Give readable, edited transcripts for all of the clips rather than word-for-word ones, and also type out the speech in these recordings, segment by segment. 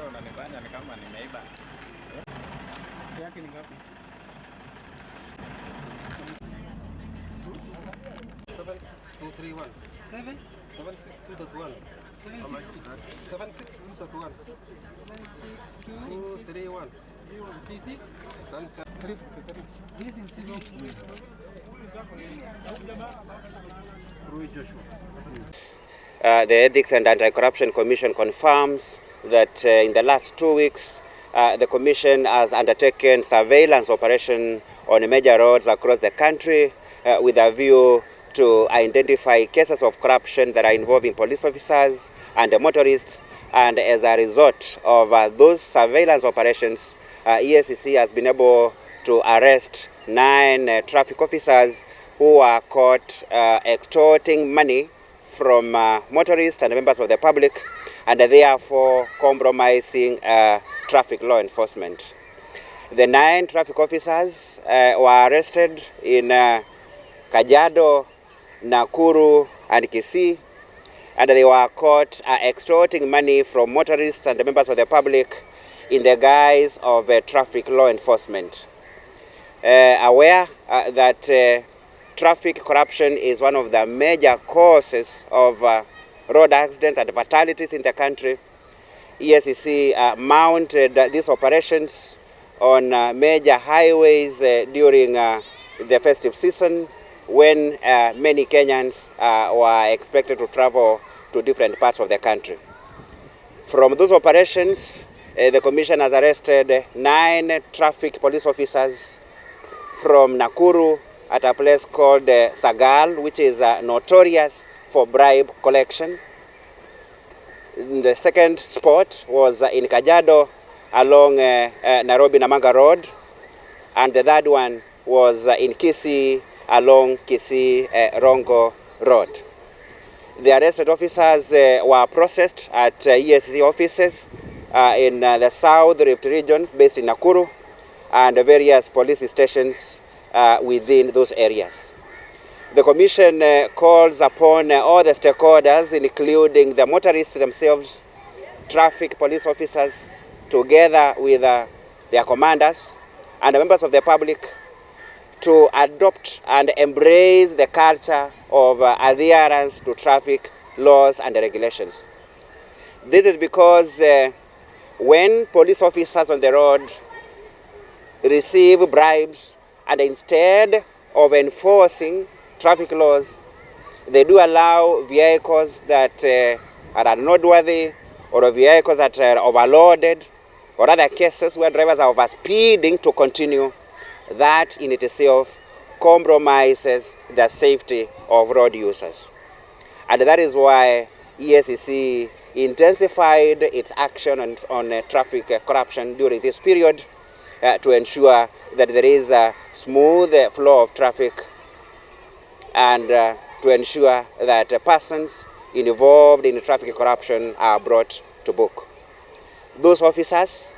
Unanifanya ni kama nimeiba. Yake ni ngapi? 76231. 76231. 76231. 76231. PC? 363. This is the Ethics and Anti-Corruption Commission confirms that in the last 2 weeks, the Commission has undertaken surveillance operation on major roads across the country with a view to identify cases of corruption that are involving police officers and motorists. And as a result of those surveillance operations, EACC has been able to arrest 9 traffic officers who are caught extorting money from motorists and members of the public, and therefore compromising traffic law enforcement. The 9 traffic officers were arrested in Kajiado, Nakuru and Kisii, and they were caught extorting money from motorists and members of the public in the guise of traffic law enforcement. Aware that traffic corruption is one of the major causes of road accidents and fatalities in the country, EACC mounted these operations on major highways during the festive season, when many Kenyans were expected to travel to different parts of the country. From those operations, the Commission has arrested 9 traffic police officers from Nakuru at a place called Sagal, which is notorious for bribe collection. The second spot was in Kajiado along Nairobi-Namanga Road, and the third one was in Kisii along Kisii-Hongo Road. The arrested officers were processed at EACC offices in the South Rift region based in Nakuru and various police stations within those areas. The Commission calls upon all the stakeholders, including the motorists themselves, traffic police officers, together with their commanders and members of the public, to adopt and embrace the culture of adherence to traffic laws and regulations. This is because when police officers on the road receive bribes, and instead of enforcing traffic laws, they do allow vehicles that are unroadworthy, or vehicles that are overloaded, or other cases where drivers are overspeeding to continue. That in itself compromises the safety of road users. And that is why EACC intensified its action on traffic corruption during this period to ensure that there is a smooth flow of traffic, and to ensure that persons involved in traffic corruption are brought to book. Those officers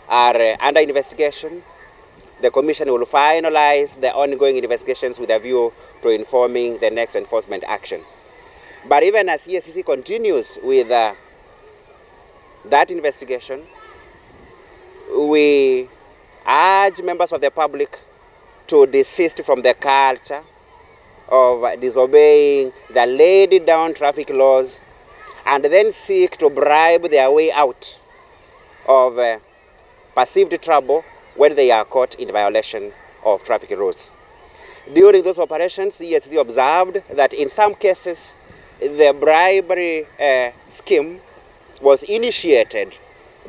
are under investigation. The Commission will finalize the ongoing investigations with a view to informing the next enforcement action. But even as EACC continues with that investigation, we urge members of the public to desist from the culture of disobeying the laid down traffic laws and then seek to bribe their way out of perceived trouble when they are caught in violation of traffic rules. During those operations, EACC observed that in some cases, the bribery scheme was initiated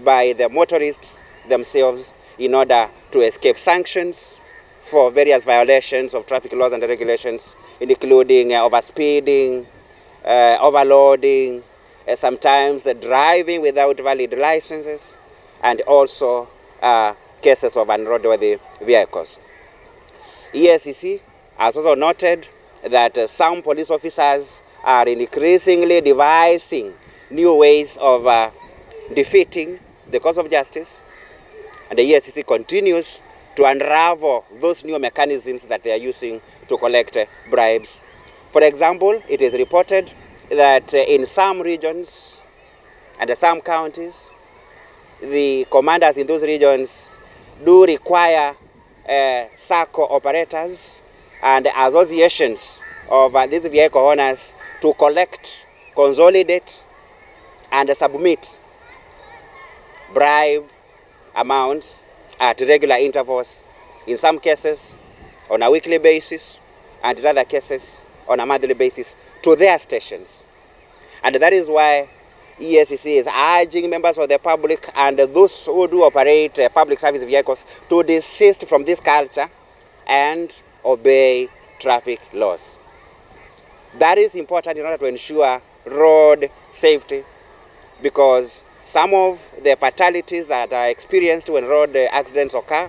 by the motorists themselves in order to escape sanctions for various violations of traffic laws and regulations, including overspeeding, overloading, sometimes the driving without valid licenses, and also cases of unroadworthy vehicles. EACC has also noted that some police officers are increasingly devising new ways of defeating the cause of justice, and the EACC continues to unravel those new mechanisms that they are using to collect bribes. For example, it is reported that in some regions and some counties, the commanders in those regions do require SACCO operators and associations of these vehicle owners to collect, consolidate, and submit bribe amounts at regular intervals, in some cases on a weekly basis, and in other cases on a monthly basis, to their stations. And that is why EACC is urging members of the public and those who do operate public service vehicles to desist from this culture and obey traffic laws. That is important in order to ensure road safety, because some of the fatalities that are experienced when road accidents occur,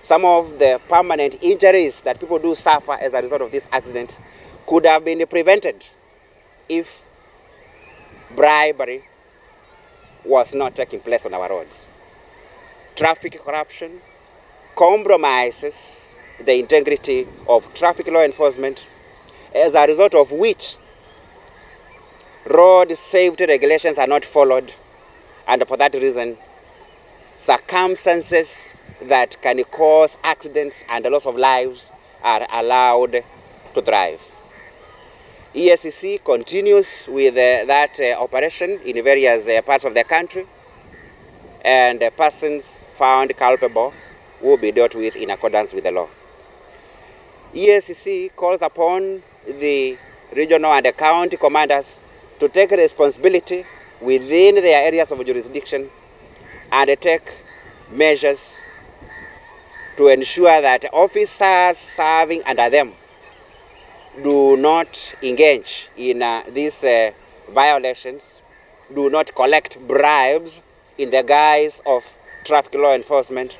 some of the permanent injuries that people do suffer as a result of these accidents could have been prevented if bribery was not taking place on our roads. Traffic corruption compromises the integrity of traffic law enforcement, as a result of which road safety regulations are not followed, and for that reason, circumstances that can cause accidents and the loss of lives are allowed to thrive. EACC continues with that operation in various parts of the country, and persons found culpable will be dealt with in accordance with the law. EACC calls upon the regional and the county commanders to take responsibility within their areas of jurisdiction and take measures to ensure that officers serving under them do not engage in these violations, do not collect bribes in the guise of traffic law enforcement,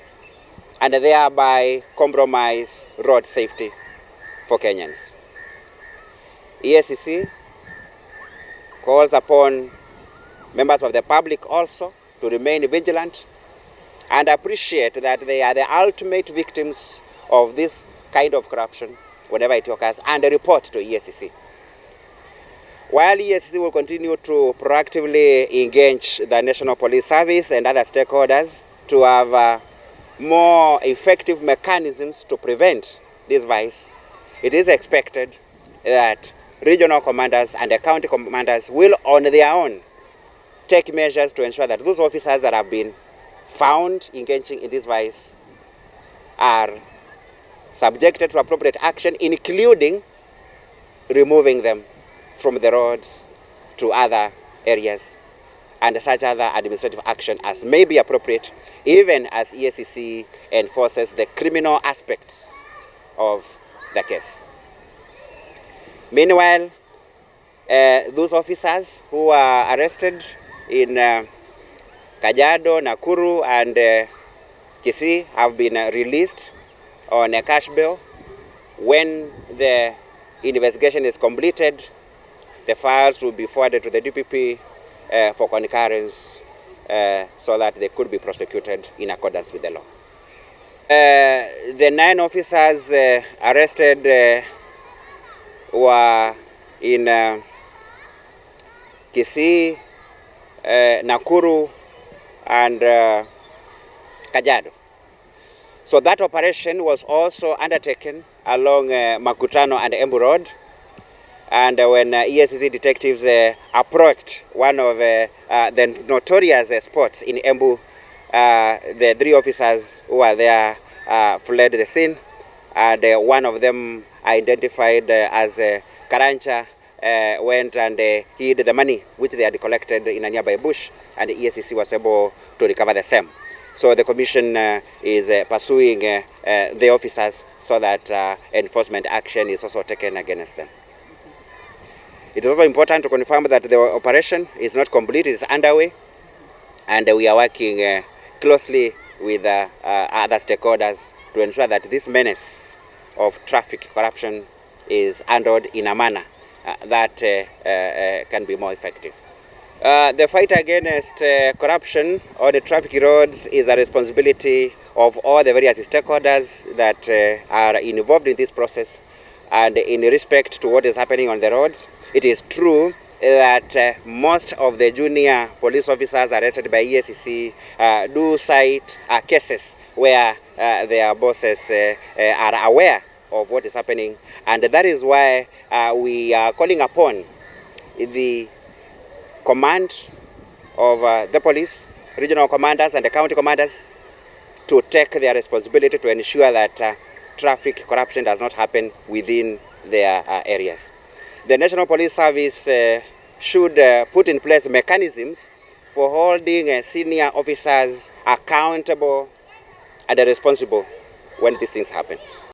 and thereby compromise road safety for Kenyans. EACC calls upon members of the public also to remain vigilant and appreciate that they are the ultimate victims of this kind of corruption whenever it occurs, and report to EACC. While EACC will continue to proactively engage the National Police Service and other stakeholders to have more effective mechanisms to prevent this vice, it is expected that regional commanders and the county commanders will on their own take measures to ensure that those officers that have been found engaging in this vice are subjected to appropriate action, including removing them from the roads to other areas, and such other administrative action as may be appropriate, even as EACC enforces the criminal aspects of the case. Meanwhile, those officers who are arrested in Kajiado, Nakuru, and Kisii have been released on a cash bail. When the investigation is completed, the files will be forwarded to the DPP for concurrence so that they could be prosecuted in accordance with the law. The 9 officers arrested were in Kisii, Nakuru, and Kajiado. So that operation was also undertaken along Makutano and Embu Road. And when EACC detectives approached one of the notorious spots in Embu, the 3 officers who were there fled the scene, and one of them, identified as Karancha, went and hid the money which they had collected in a nearby bush, and the EACC was able to recover the same. So the commission is pursuing the officers so that enforcement action is also taken against them. It is also important to confirm that the operation is not complete, it is underway, and we are working closely with other stakeholders to ensure that this menace of traffic corruption is handled in a manner that can be more effective. The fight against corruption on the traffic roads is a responsibility of all the various stakeholders that are involved in this process. And in respect to what is happening on the roads, it is true that most of the junior police officers arrested by EACC do cite cases where their bosses are aware of what is happening, and that is why we are calling upon the command of the police, regional commanders and the county commanders to take their responsibility to ensure that traffic corruption does not happen within their areas. The National Police Service should put in place mechanisms for holding senior officers accountable and responsible when these things happen.